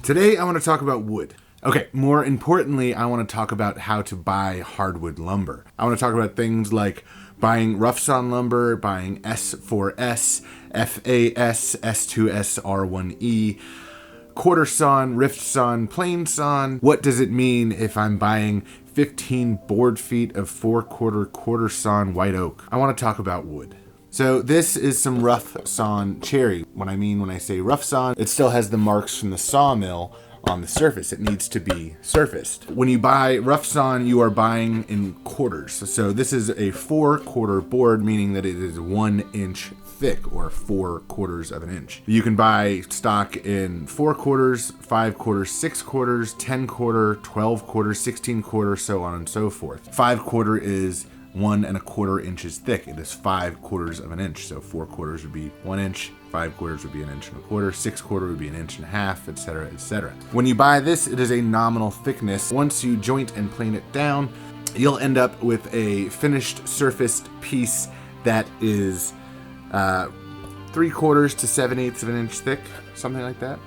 Today I want to talk about wood. Okay, more importantly, I want to talk about how to buy hardwood lumber. I want to talk about things like buying Riftsawn lumber, buying S4S, FAS, S2S, R1E, Quartersawn, Riftsawn, Plainsawn. What does it mean if I'm buying 15 board feet of 4/4 Quartersawn white oak? I want to talk about wood. So this is some rough sawn cherry. What I mean when I say rough sawn, it still has the marks from the sawmill on the surface. It needs to be surfaced. When you buy rough sawn, you are buying in quarters. So this is a 4/4 board, meaning that it is 1 inch thick, or 4/4 of an inch. You can buy stock in 4/4, 5/4, 6/4, 10/4, 12/4, 16/4, so on and so forth. 5/4 is 1 1/4 inches thick. It is 5/4 of an inch. So 4/4 would be 1 inch, 5/4 would be 1 1/4 inches, 6/4 would be 1.5 inches, etc., etc. When you buy this, it is a nominal thickness. Once you joint and plane it down, you'll end up with a finished surfaced piece that is 3/4 to 7/8 of an inch thick, something like that.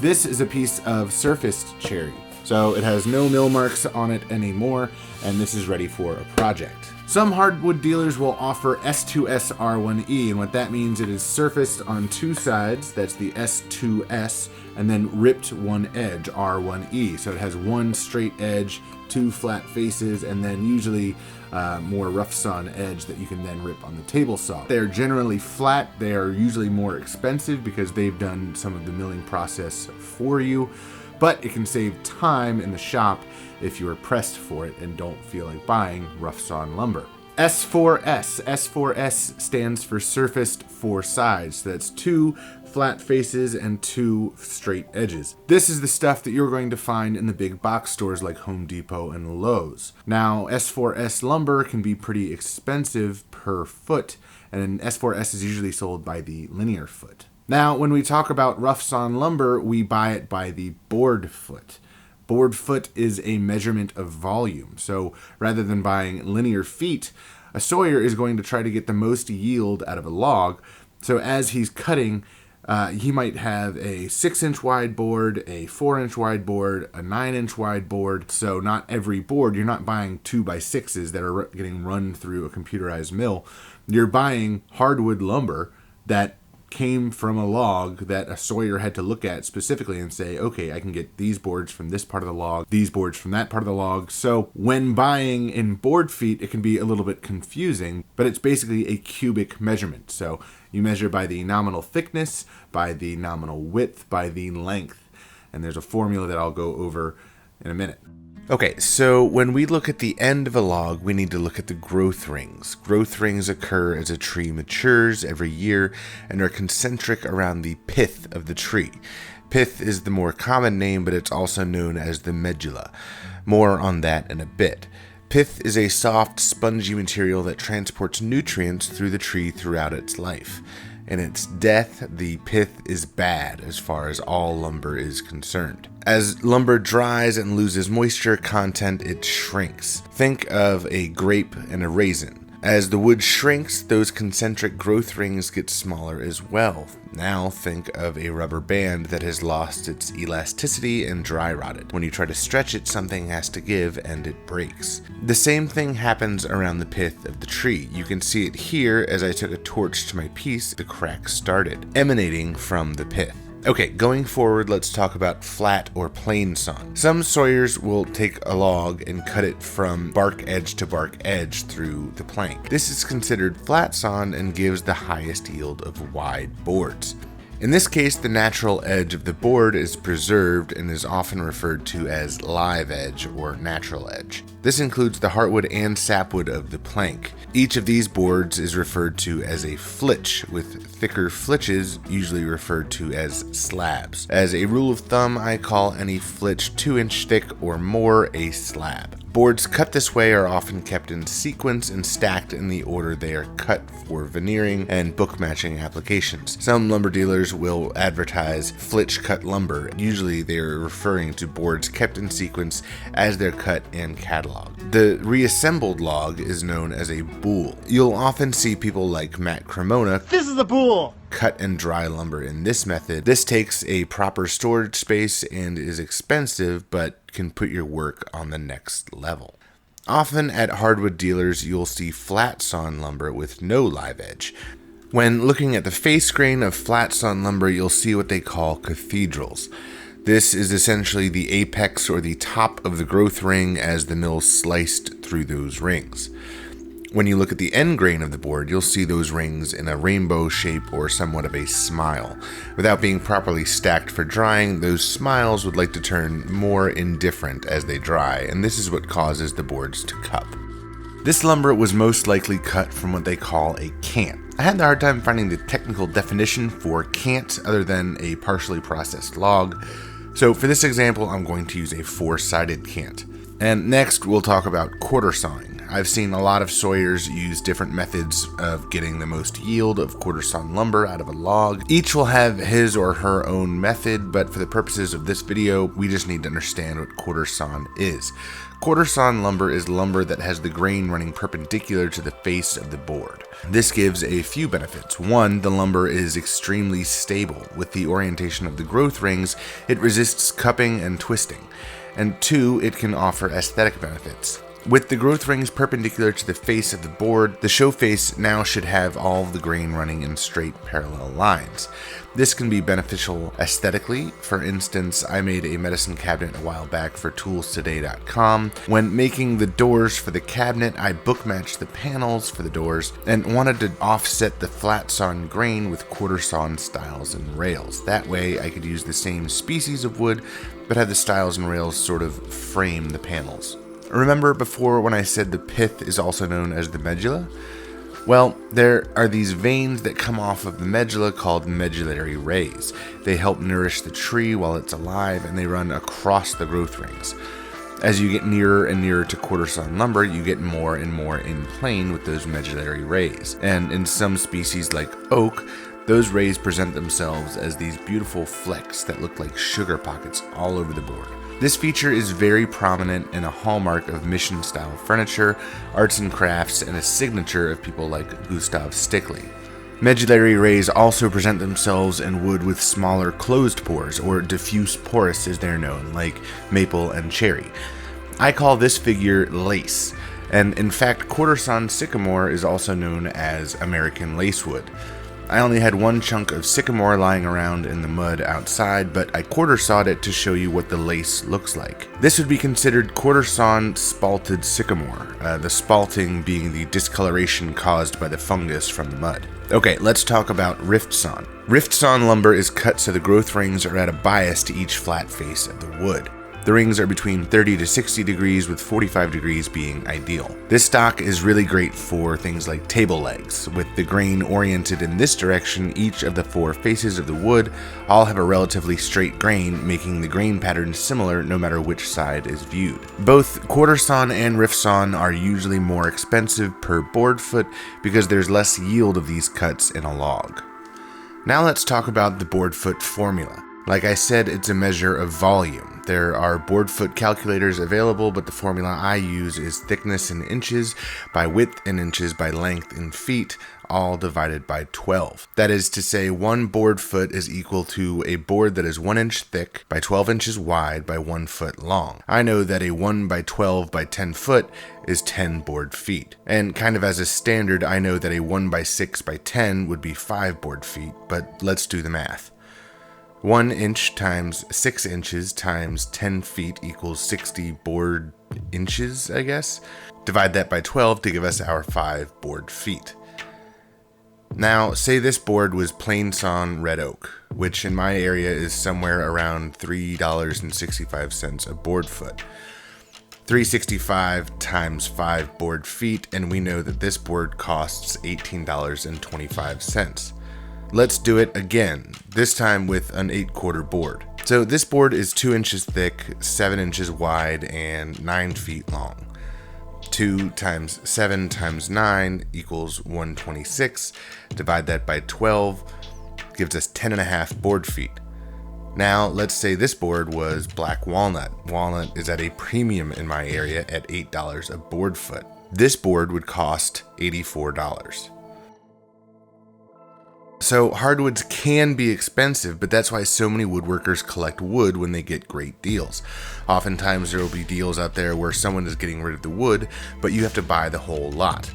This is a piece of surfaced cherry. So it has no mill marks on it anymore, and this is ready for a project. Some hardwood dealers will offer S2S R1E, and what that means, it is surfaced on 2 sides, that's the S2S, and then ripped 1 edge, R1E. So it has 1 straight edge, 2 flat faces, and then usually more rough sawn edge that you can then rip on the table saw. They're generally flat. They are usually more expensive because they've done some of the milling process for you, but it can save time in the shop if you are pressed for it and don't feel like buying rough sawn lumber. S4S. S4S stands for surfaced 4 sides. So that's 2 flat faces and 2 straight edges. This is the stuff that you're going to find in the big box stores like Home Depot and Lowe's. Now, S4S lumber can be pretty expensive per foot, and S4S is usually sold by the linear foot. Now, when we talk about rough sawn lumber, we buy it by the board foot. Board foot is a measurement of volume. So rather than buying linear feet, a sawyer is going to try to get the most yield out of a log. So as he's cutting, he might have a 6-inch wide board, a 4-inch wide board, a 9-inch wide board. So not every board, you're not buying 2x6s that are getting run through a computerized mill. You're buying hardwood lumber that came from a log that a sawyer had to look at specifically and say, okay, I can get these boards from this part of the log, these boards from that part of the log. So when buying in board feet, it can be a little bit confusing, but it's basically a cubic measurement. So you measure by the nominal thickness, by the nominal width, by the length. And there's a formula that I'll go over in a minute. Okay, so when we look at the end of a log, we need to look at the growth rings. Growth rings occur as a tree matures every year and are concentric around the pith of the tree. Pith is the more common name, but it's also known as the medulla. More on that in a bit. Pith is a soft, spongy material that transports nutrients through the tree throughout its life. In its death, the pith is bad as far as all lumber is concerned. As lumber dries and loses moisture content, it shrinks. Think of a grape and a raisin. As the wood shrinks, those concentric growth rings get smaller as well. Now think of a rubber band that has lost its elasticity and dry rotted. When you try to stretch it, something has to give and it breaks. The same thing happens around the pith of the tree. You can see it here as I took a torch to my piece, the crack started, emanating from the pith. Okay, going forward, let's talk about flat or plain sawn. Some sawyers will take a log and cut it from bark edge to bark edge through the plank. This is considered flat sawn and gives the highest yield of wide boards. In this case, the natural edge of the board is preserved and is often referred to as live edge or natural edge. This includes the heartwood and sapwood of the plank. Each of these boards is referred to as a flitch, with thicker flitches usually referred to as slabs. As a rule of thumb, I call any flitch 2-inch thick or more a slab. Boards cut this way are often kept in sequence and stacked in the order they are cut for veneering and book matching applications. Some lumber dealers will advertise Flitch Cut lumber. Usually they are referring to boards kept in sequence as they're cut and cataloged. The reassembled log is known as a boule. You'll often see people like Matt Cremona, "This is the boule," cut and dry lumber in this method. This takes a proper storage space and is expensive, but can put your work on the next level. Often at hardwood dealers, you'll see flatsawn lumber with no live edge. When looking at the face grain of flatsawn lumber, you'll see what they call cathedrals. This is essentially the apex or the top of the growth ring as the mill sliced through those rings. When you look at the end grain of the board, you'll see those rings in a rainbow shape or somewhat of a smile. Without being properly stacked for drying, those smiles would like to turn more indifferent as they dry, and this is what causes the boards to cup. This lumber was most likely cut from what they call a cant. I had the hard time finding the technical definition for cant other than a partially processed log, so for this example, I'm going to use a 4-sided cant. And next, we'll talk about quartersawing. I've seen a lot of sawyers use different methods of getting the most yield of quartersawn lumber out of a log. Each will have his or her own method, but for the purposes of this video, we just need to understand what quartersawn is. Quartersawn lumber is lumber that has the grain running perpendicular to the face of the board. This gives a few benefits. One, the lumber is extremely stable. With the orientation of the growth rings, it resists cupping and twisting. And two, it can offer aesthetic benefits. With the growth rings perpendicular to the face of the board, the show face now should have all of the grain running in straight parallel lines. This can be beneficial aesthetically. For instance, I made a medicine cabinet a while back for toolstoday.com. When making the doors for the cabinet, I book matched the panels for the doors and wanted to offset the flatsawn grain with quartersawn stiles and rails. That way I could use the same species of wood, but have the stiles and rails sort of frame the panels. Remember before when I said the pith is also known as the medulla? Well, there are these veins that come off of the medulla called medullary rays. They help nourish the tree while it's alive, and they run across the growth rings. As you get nearer and nearer to quartersawn lumber, you get more and more in plane with those medullary rays. And in some species like oak, those rays present themselves as these beautiful flecks that look like sugar pockets all over the board. This feature is very prominent and a hallmark of mission-style furniture, arts and crafts, and a signature of people like Gustav Stickley. Medullary rays also present themselves in wood with smaller closed pores, or diffuse porous as they're known, like maple and cherry. I call this figure lace, and in fact, quartersawn sycamore is also known as American lacewood. I only had one chunk of sycamore lying around in the mud outside, but I quartersawed it to show you what the lace looks like. This would be considered quartersawn spalted sycamore, the spalting being the discoloration caused by the fungus from the mud. Okay, let's talk about Riftsawn. Riftsawn lumber is cut so the growth rings are at a bias to each flat face of the wood. The rings are between 30 to 60 degrees, with 45 degrees being ideal. This stock is really great for things like table legs. With the grain oriented in this direction, each of the 4 faces of the wood all have a relatively straight grain, making the grain pattern similar no matter which side is viewed. Both quartersawn and riftsawn are usually more expensive per board foot because there's less yield of these cuts in a log. Now let's talk about the board foot formula. Like I said, it's a measure of volume. There are board foot calculators available, but the formula I use is thickness in inches by width in inches by length in feet, all divided by 12. That is to say, 1 board foot is equal to a board that is 1 inch thick by 12 inches wide by 1 foot long. I know that a 1 by 12 by 10 foot is 10 board feet. And kind of as a standard, I know that a 1 by 6 by 10 would be 5 board feet, but let's do the math. 1 inch times 6 inches times 10 feet equals 60 board inches, I guess. Divide that by 12 to give us our 5 board feet. Now, say this board was Plainsawn red oak, which in my area is somewhere around $3.65 a board foot. 365 times 5 board feet, and we know that this board costs $18.25. Let's do it again, this time with an 8/4 board. So this board is 2 inches thick, 7 inches wide, and 9 feet long. 2 times 7 times 9 equals 126. Divide that by 12, gives us 10.5 board feet. Now, let's say this board was black walnut. Walnut is at a premium in my area at $8 a board foot. This board would cost $84. So hardwoods can be expensive, but that's why so many woodworkers collect wood when they get great deals. Oftentimes there will be deals out there where someone is getting rid of the wood, but you have to buy the whole lot.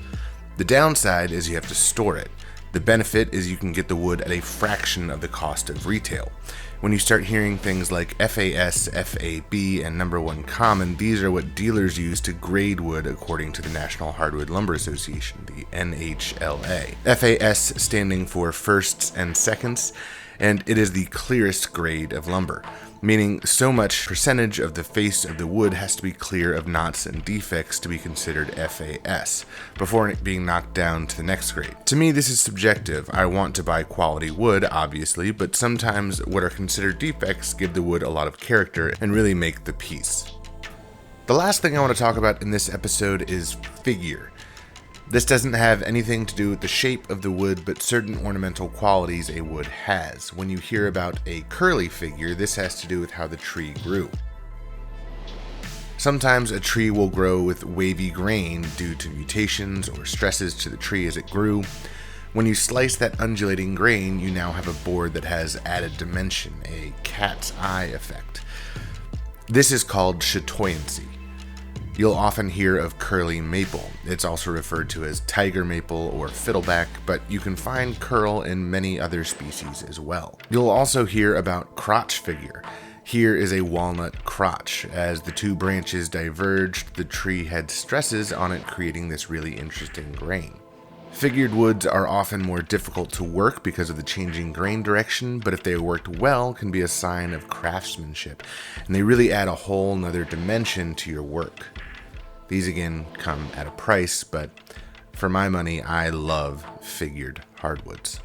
The downside is you have to store it. The benefit is you can get the wood at a fraction of the cost of retail. When you start hearing things like FAS, FAB, and number 1 common, these are what dealers use to grade wood according to the National Hardwood Lumber Association, the NHLA. FAS standing for firsts and seconds, and it is the clearest grade of lumber, meaning so much percentage of the face of the wood has to be clear of knots and defects to be considered FAS, before it being knocked down to the next grade. To me, this is subjective. I want to buy quality wood, obviously, but sometimes what are considered defects give the wood a lot of character and really make the piece. The last thing I want to talk about in this episode is figure. This doesn't have anything to do with the shape of the wood, but certain ornamental qualities a wood has. When you hear about a curly figure, this has to do with how the tree grew. Sometimes a tree will grow with wavy grain due to mutations or stresses to the tree as it grew. When you slice that undulating grain, you now have a board that has added dimension, a cat's eye effect. This is called chatoyancy. You'll often hear of curly maple. It's also referred to as tiger maple or fiddleback, but you can find curl in many other species as well. You'll also hear about crotch figure. Here is a walnut crotch. As the two branches diverged, the tree had stresses on it, creating this really interesting grain. Figured woods are often more difficult to work because of the changing grain direction, but if they are worked well, can be a sign of craftsmanship, and they really add a whole nother dimension to your work. These again come at a price, but for my money, I love figured hardwoods.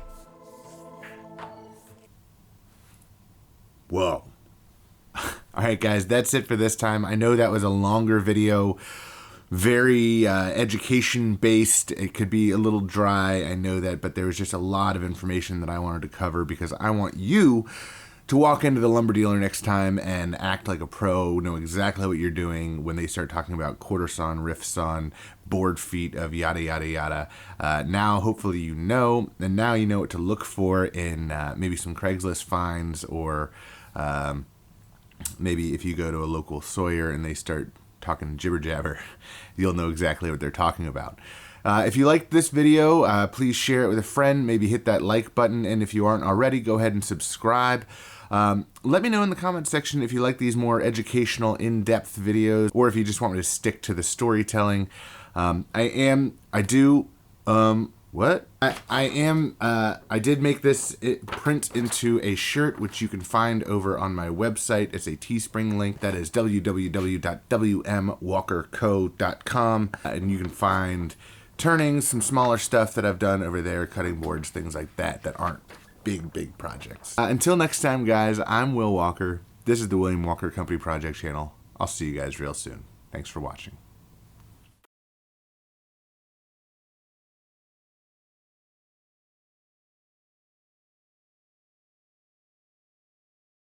Whoa. Alright guys, that's it for this time. I know that was a longer video, very education based. It could be a little dry, I know that, but there was just a lot of information that I wanted to cover because I want you to walk into the lumber dealer next time and act like a pro, know exactly what you're doing when they start talking about Quartersawn, Riftsawn, board feet of yada yada yada. Now hopefully you know, and now you know what to look for in maybe some Craigslist finds, or maybe if you go to a local sawyer and they start talking jibber jabber, you'll know exactly what they're talking about. If you liked this video, please share it with a friend, maybe hit that like button, and if you aren't already, go ahead and subscribe. Let me know in the comment section if you like these more educational, in-depth videos, or if you just want me to stick to the storytelling. I did make this print into a shirt, which you can find over on my website. It's a Teespring link. That is www.wmwalkerco.com, and you can find turnings, some smaller stuff that I've done over there, cutting boards, things like that, that aren't big projects. Until next time, guys, I'm Will Walker. This is the William Walker Company Project channel. I'll see you guys real soon. Thanks for watching.